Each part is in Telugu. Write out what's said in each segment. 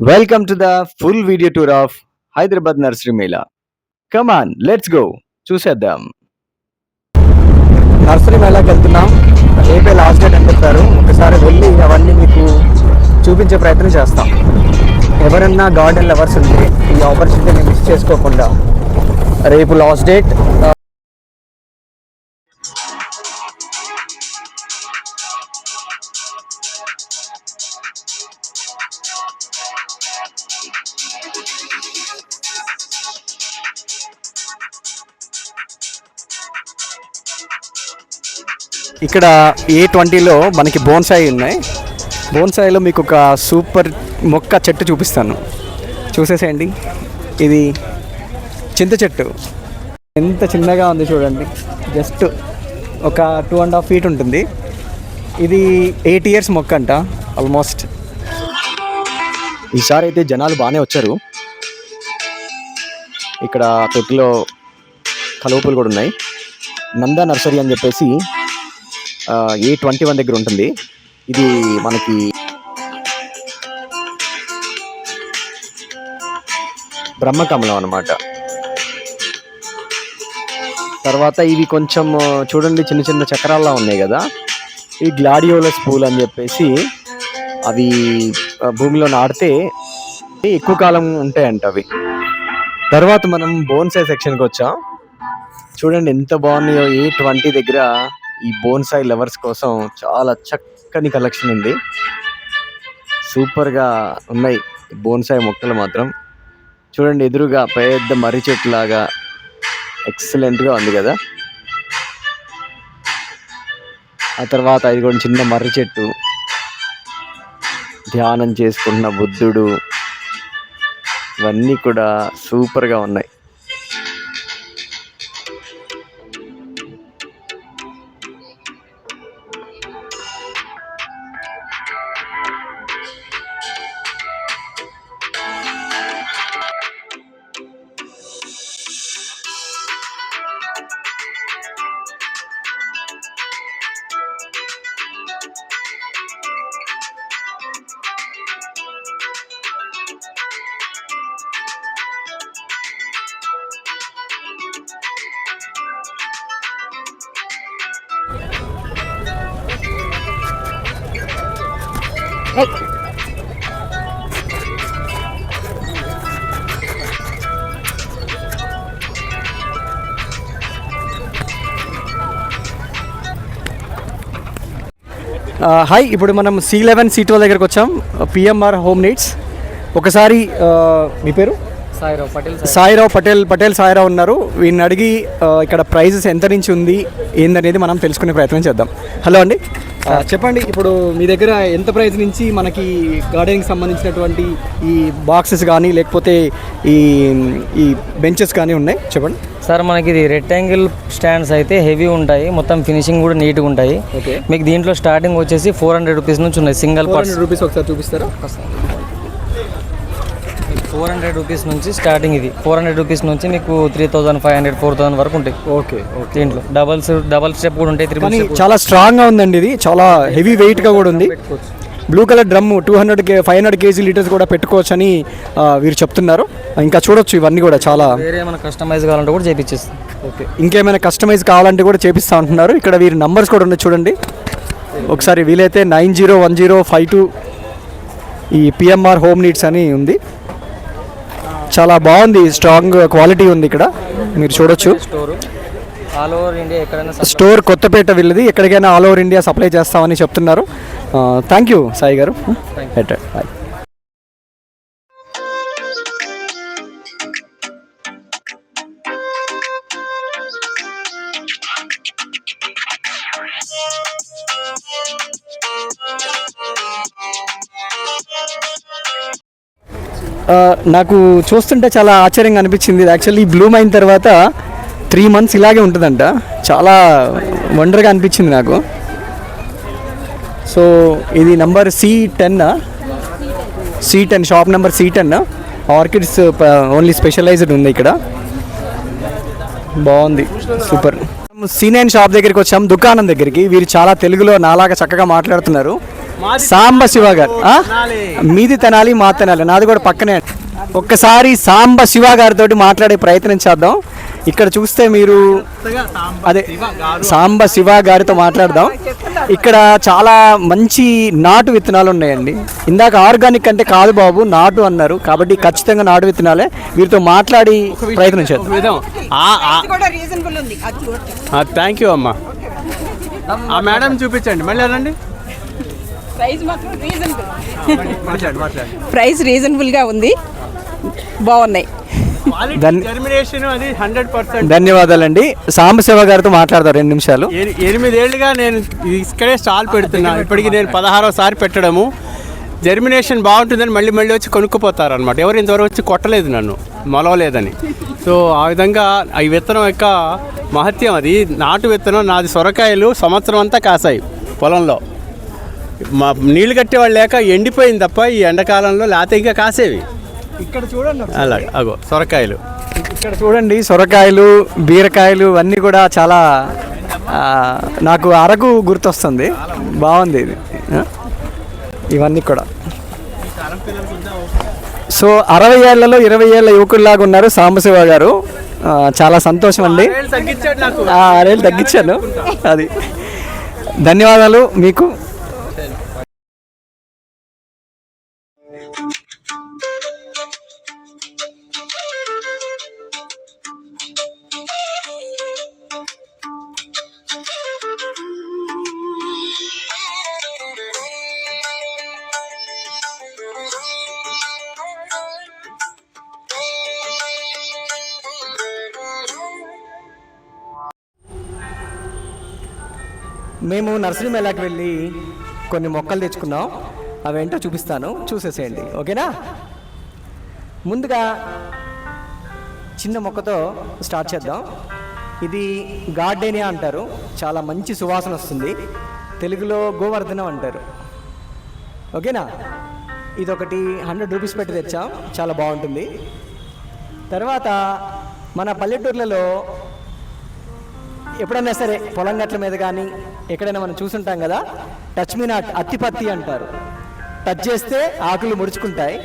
Welcome to the full video tour of Hyderabad Nursery Mela. Come on, let's go. చూసేద్దాం. నర్సరీ మేళాకి వెళ్తున్నాం. రేపే లాస్ట్ డేట్ అని చెప్పారు. ఒకసారి వెళ్ళి అవన్నీ మీకు చూపించే ప్రయత్నం చేస్తాం. ఎవరన్నా గార్డెన్ లవర్స్ ఉంటే ఈ ఆపర్చునిటీని మిస్ చేసుకోకుండా రేపు లాస్ట్ డేట్. ఇక్కడ A20లో మనకి బోన్సాయి ఉన్నాయి. బోన్సాయిలో మీకు ఒక సూపర్ మొక్క చెట్టు చూపిస్తాను, చూసేసేయండి. ఇది చింత చెట్టు ఎంత చిన్నగా ఉంది చూడండి. జస్ట్ ఒక 2.5 feet ఉంటుంది. ఇది 8 years మొక్క అంట ఆల్మోస్ట్. ఈసారి అయితే జనాలు బాగానే వచ్చారు. ఇక్కడ తొట్టిలో కలువపులు కూడా ఉన్నాయి. నందా నర్సరీ అని చెప్పేసి A21 దగ్గర ఉంటుంది. ఇది మనకి బ్రహ్మకమలం అన్నమాట. తర్వాత ఇవి కొంచెం చూడండి, చిన్న చిన్న చక్రాల్లా ఉన్నాయి కదా, ఈ గ్లాడియోలస్ పూల్ అని చెప్పేసి అవి భూమిలో నాటితే ఎక్కువ కాలం ఉంటాయంట అవి. తర్వాత మనం బోన్సాయి సెక్షన్కి వచ్చాం. చూడండి ఎంత బాగున్నాయో. A20 దగ్గర ఈ బోన్సాయి లవర్స్ కోసం చాలా చక్కని కలెక్షన్ ఉంది. సూపర్గా ఉన్నాయి బోన్సాయి మొక్కలు మాత్రం. చూడండి ఎదురుగా పెద్ద మర్రి చెట్టు లాగా ఎక్సలెంట్గా ఉంది కదా. ఆ తర్వాత ఇది కూడా చిన్న మర్రి చెట్టు, ధ్యానం చేసుకుంటున్న బుద్ధుడు, ఇవన్నీ కూడా సూపర్గా ఉన్నాయి. హాయ్, ఇప్పుడు మనం C11 C12 దగ్గరకు వచ్చాం. PMR home needs. ఒకసారి మీ పేరు? సాయిరావు పటేల్ సాయిరావు ఉన్నారు. వీడిని అడిగి ఇక్కడ ప్రైజెస్ ఎంత నుంచి ఉంది ఏందనేది మనం తెలుసుకునే ప్రయత్నం చేద్దాం. హలో అండి, చెప్పండి, ఇప్పుడు మీ దగ్గర ఎంత ప్రైస్ నుంచి మనకి గార్డెనింగ్ సంబంధించినటువంటి ఈ బాక్సెస్ కానీ లేకపోతే ఈ బెంచెస్ కానీ ఉన్నాయి, చెప్పండి సార్. మనకి ఇది రెక్టాంగిల్ స్టాండ్స్ అయితే హెవీ ఉంటాయి, మొత్తం ఫినిషింగ్ కూడా నీట్గా ఉంటాయి. ఓకే, మీకు దీంట్లో స్టార్టింగ్ వచ్చేసి 400 రూపీస్ నుంచి ఉన్నాయి. సింగిల్ రూపీస్ ఒకసారి చూపిస్తారా? 400 రూపీస్ నుంచి స్టార్టింగ్. ఇది 400 రూపీస్ నుంచి మీకు 3500 4000 వరకు ఉంటాయి. ఓకే, దీంట్లో డబల్ స్టెప్ కూడా ఉంటాయి. కానీ చాలా స్ట్రాంగ్గా ఉందండి. ఇది చాలా హెవీ వెయిట్గా కూడా ఉంది. Blue colour drum 500 kg litres కూడా పెట్టుకోవచ్చు అని వీరు చెప్తున్నారు. ఇంకా చూడొచ్చు ఇవన్నీ కూడా చాలా. వేరే ఏమైనా కస్టమైజ్ కావాలంటే కూడా చేపిచ్చేస్తాం. ఓకే, ఇంకేమైనా కస్టమైజ్ కావాలంటే కూడా చేపిస్తా ఉంటున్నారు. ఇక్కడ వీరి నంబర్స్ కూడా ఉన్నాయి చూడండి. ఒకసారి వీలైతే 901052 ఈ PMR హోమ్ నీడ్స్ అని ఉంది. చాలా బాగుంది, స్ట్రాంగ్ క్వాలిటీ ఉంది. ఇక్కడ మీరు చూడొచ్చు. ఆల్ ఓవర్ ఇండియా ఎక్కడైనా స్టోర్ కొత్తపేట వీళ్ళది. ఎక్కడికైనా ఆల్ ఓవర్ ఇండియా సప్లై చేస్తామని చెప్తున్నారు. థ్యాంక్ యూ సాయి గారు. బాయ్. నాకు చూస్తుంటే చాలా ఆశ్చర్యంగా అనిపించింది. యాక్చువల్లీ బ్లూమ్ అయిన తర్వాత 3 months ఇలాగే ఉంటుందంట. చాలా వండర్గా అనిపించింది నాకు. సో ఇది number C10, shop number C10. Orchids only specialized ఉంది ఇక్కడ. బాగుంది, సూపర్. C9 షాప్ దగ్గరికి వచ్చాం, దుకాణం దగ్గరికి. వీరు చాలా తెలుగులో నాలాగా చక్కగా మాట్లాడుతున్నారు. సాంబ శివ గారు మీది తెనాలి మా తెనాలి, నాది కూడా పక్కనే. ఒక్కసారి సాంబ శివ గారితో మాట్లాడే ప్రయత్నం చేద్దాం. ఇక్కడ చూస్తే మీరు అదే సాంబ శివ గారితో మాట్లాడదాం. ఇక్కడ చాలా మంచి నాటు విత్తనాలు ఉన్నాయండి. ఇందాక ఆర్గానిక్ అంటే కాదు బాబు, నాటు అన్నారు, కాబట్టి ఖచ్చితంగా నాటు విత్తనాలే. వీరితో మాట్లాడి ప్రయత్నం చేద్దాం. థ్యాంక్ యూ అమ్మా. ఆ మేడం చూపించండి, మళ్ళీ అనండి. ప్రైస్ రీజనబుల్గా ఉంది, బాగున్నాయి. ధన్యవాదాలండి. సాంబశివ గారితో మాట్లాడతారు 2 నిమిషాలు. 8 ఏళ్ళుగా నేను ఇక్కడే స్టాల్ పెడుతున్నా. ఇప్పటికి నేను 16వసారి పెట్టడము. జర్మినేషన్ బాగుంటుందని మళ్ళీ మళ్ళీ వచ్చి కొనుక్కుపోతారు అనమాట. ఎవరు ఇంతవరకు వచ్చి కొట్టలేదు నన్ను, మొలవలేదని. సో ఆ విధంగా ఈ విత్తనం యొక్క మహత్యం అది. నాటు విత్తనం నాది. సొరకాయలు సంవత్సరం అంతా కాసాయి పొలంలో. మా నీళ్లు కట్టేవాళ్ళు లేక ఎండిపోయింది తప్ప ఈ ఎండాకాలంలో లేకపోతే ఇంకా కాసేవి. ఇక్కడ చూడండి, అలాగే అగో సొరకాయలు. ఇక్కడ చూడండి, సొరకాయలు, బీరకాయలు అన్నీ కూడా చాలా నాకు అరకు గుర్తొస్తుంది. బాగుంది ఇది. ఇవన్నీ కూడా సో 60 ఏళ్లలో 20 ఏళ్ళ యువకుల్లాగా ఉన్నారు సాంబశివ గారు. చాలా సంతోషం అండి. 6 ఏళ్ళు తగ్గించాను. అది ధన్యవాదాలు మీకు. మేము నర్సరీ మేళాకి వెళ్ళి కొన్ని మొక్కలు తెచ్చుకున్నాం. అవేంటో చూపిస్తాను, చూసేసేయండి, ఓకేనా? ముందుగా చిన్న మొక్కతో స్టార్ట్ చేద్దాం. ఇది గార్డెనియా అంటారు. చాలా మంచి సువాసన వస్తుంది. తెలుగులో గోవర్ధనం అంటారు, ఓకేనా? ఇదొకటి 100 రూపీస్ పెట్టి తెచ్చాం, చాలా బాగుంటుంది. తర్వాత మన పల్లెటూర్లలో ఎప్పుడైనా సరే పొలం గట్ల మీద కానీ ఎక్కడైనా మనం చూసుంటాం కదా, టచ్ మీ నాట్, అత్తిపత్తి అంటారు. టచ్ చేస్తే ఆకులు ముడుచుకుంటాయి.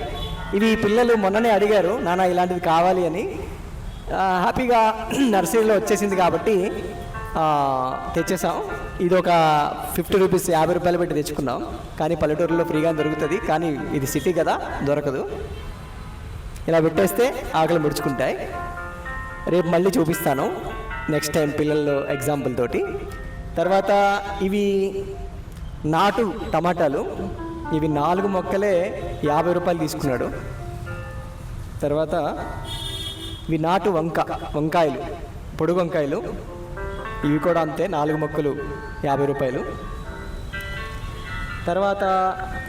ఇవి పిల్లలు మొన్ననే అడిగారు, నాన్న ఇలాంటిది కావాలి అని. హ్యాపీగా నర్సరీలో వచ్చేసింది కాబట్టి తెచ్చేసాం. ఇది ఒక 50 రూపీస్, 50 రూపాయలు పెట్టి తెచ్చుకున్నాం. కానీ పల్లెటూరులో ఫ్రీగా దొరుకుతుంది, కానీ ఇది సిటీ కదా, దొరకదు. ఇలా పెట్టేస్తే ఆకులు ముడుచుకుంటాయి. రేపు మళ్ళీ చూపిస్తాను నెక్స్ట్ టైం పిల్లలు ఎగ్జాంపుల్ తోటి. తర్వాత ఇవి నాటు టమాటాలు. ఇవి 4 మొక్కలే 50 రూపాయలు తీసుకున్నాడు. తర్వాత ఇవి నాటు వంకాయలు, పొడుగు వంకాయలు. ఇవి కూడా అంతే, 4 మొక్కలు 50 రూపాయలు. తర్వాత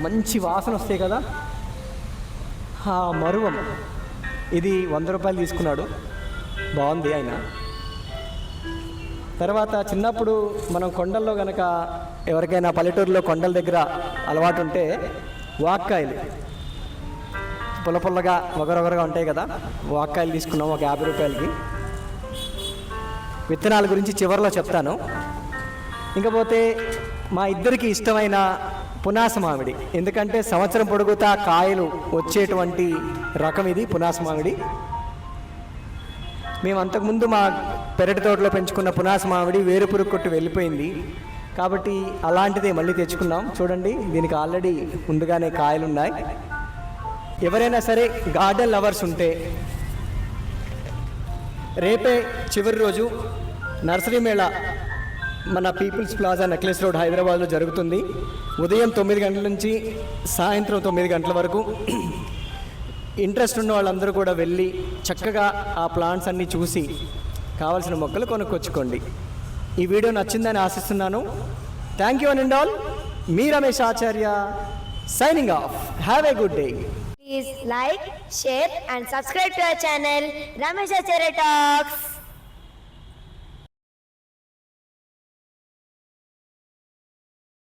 మంచి వాసన వస్తాయి కదా, మరువం. ఇది 100 రూపాయలు తీసుకున్నాడు, బాగుంది ఆయన. తర్వాత చిన్నప్పుడు మనం కొండల్లో కనుక ఎవరికైనా పల్లెటూరులో కొండల దగ్గర అలవాటు ఉంటే వాక్కాయలు పుల్లగా ఒగరొగరగా ఉంటాయి కదా, వాక్కాయలు తీసుకున్నాం ఒక 50 రూపాయలకి. విత్తనాల గురించి చివరిలో చెప్తాను. ఇంకపోతే మా ఇద్దరికి ఇష్టమైన పునాస మామిడి, ఎందుకంటే సంవత్సరం పొడుగుతా కాయలు వచ్చేటువంటి రకం ఇది పునాస మామిడి. మేము అంతకుముందు మా పెరటి తోటలో పెంచుకున్న పునాస మామిడి వేరుపురుగు కొట్టి వెళ్ళిపోయింది, కాబట్టి అలాంటిదే మళ్ళీ తెచ్చుకున్నాం. చూడండి, దీనికి ఆల్రెడీ ముందుగానే కాయలు ఉన్నాయి. ఎవరైనా సరే గార్డెన్ లవర్స్ ఉంటే రేపే చివరి రోజు నర్సరీ మేళా మన పీపుల్స్ ప్లాజా నెక్లెస్ రోడ్ హైదరాబాద్లో జరుగుతుంది. ఉదయం 9 గంటల నుంచి సాయంత్రం 9 గంటల వరకు. ఇంట్రెస్ట్ ఉన్న వాళ్ళందరూ కూడా వెళ్ళి చక్కగా ఆ ప్లాంట్స్ అన్నీ చూసి కావాల్సిన మొక్కలు కొనుక్కొచ్చుకోండి. ఈ వీడియో నచ్చిందని ఆశిస్తున్నాను. Thank you and all. Me Ramesh Acharya signing off. Have a good day. Please like, share and subscribe to our channel Ramesh Acharya Talks.